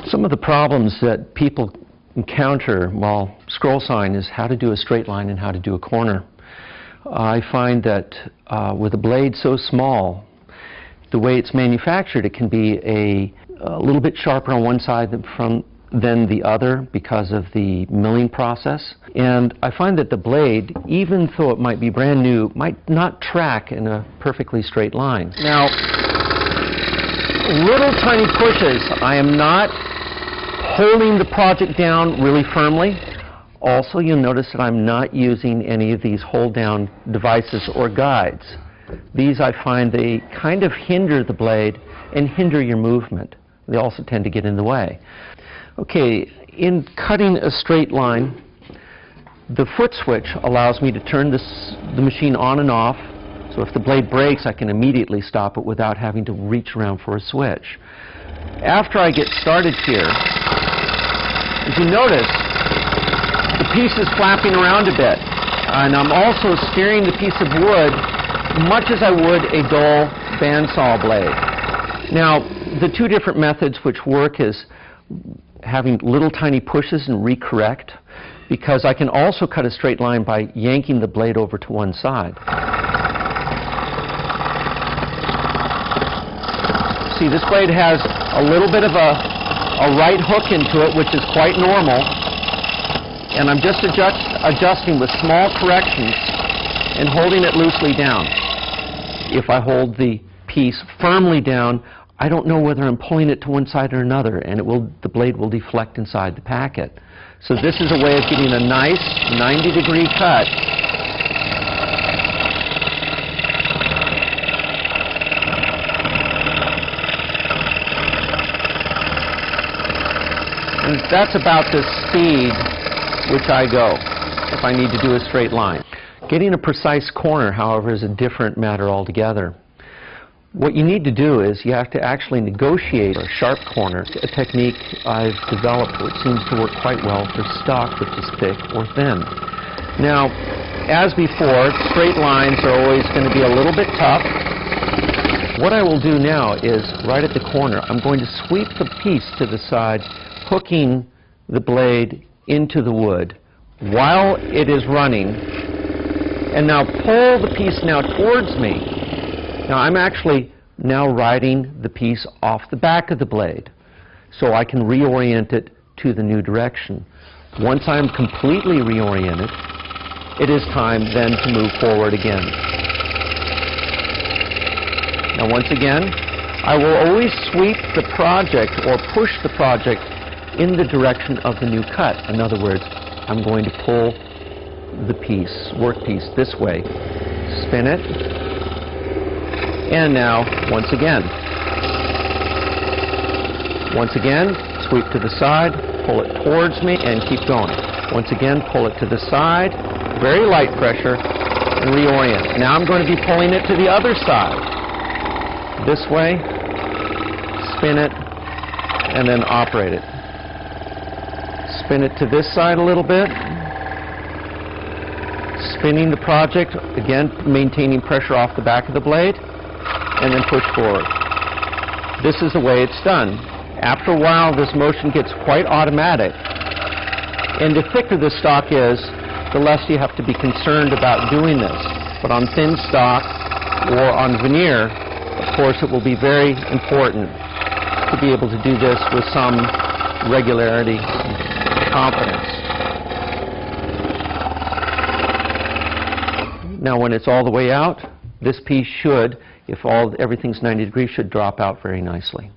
Some of the problems that people encounter while scroll sawing is how to do a straight line and how to do a corner. I find that with a blade so small, the way it's manufactured, it can be a little bit sharper on one side than the other because of the milling process. And I find that the blade, even though it might be brand new, might not track in a perfectly straight line. Now, little tiny pushes. I am not holding the project down really firmly. Also, you'll notice that I'm not using any of these hold-down devices or guides. These, I find, they kind of hinder the blade and hinder your movement. They also tend to get in the way. Okay, in cutting a straight line, the foot switch allows me to turn the machine on and off. So if the blade breaks, I can immediately stop it without having to reach around for a switch. After I get started here, as you notice, the piece is flapping around a bit. And I'm also steering the piece of wood much as I would a dull bandsaw blade. Now, the two different methods which work is having little tiny pushes and recorrect, because I can also cut a straight line by yanking the blade over to one side. See, this blade has a little bit of a right hook into it, which is quite normal. And I'm just adjusting with small corrections and holding it loosely down. If I hold the piece firmly down, I don't know whether I'm pulling it to one side or another, and the blade will deflect inside the packet. So this is a way of getting a nice 90-degree cut. And that's about the speed which I go if I need to do a straight line. Getting a precise corner, however, is a different matter altogether. What you need to do is you have to actually negotiate a sharp corner, a technique I've developed which seems to work quite well for stock which is thick or thin. Now, as before, straight lines are always going to be a little bit tough. What I will do now is, right at the corner, I'm going to sweep the piece to the side, hooking the blade into the wood while it is running, and now pull the piece now towards me. Now I'm actually now riding the piece off the back of the blade so I can reorient it to the new direction. Once I'm completely reoriented, it is time then to move forward again. Now once again, I will always sweep the project or push the project in the direction of the new cut. In other words, I'm going to pull the piece, workpiece, this way, spin it, and now once again, sweep to the side, pull it towards me, and keep going. Once again, pull it to the side, very light pressure, and reorient. Now I'm going to be pulling it to the other side, this way, spin it, and then operate it. Spin it to this side a little bit, spinning the project, again maintaining pressure off the back of the blade, and then push forward. This is the way it's done. After a while, this motion gets quite automatic, and the thicker the stock is, the less you have to be concerned about doing this. But on thin stock or on veneer, of course, it will be very important to be able to do this with some regularity and confidence. Now when it's all the way out, this piece should, if everything's 90 degrees, should drop out very nicely.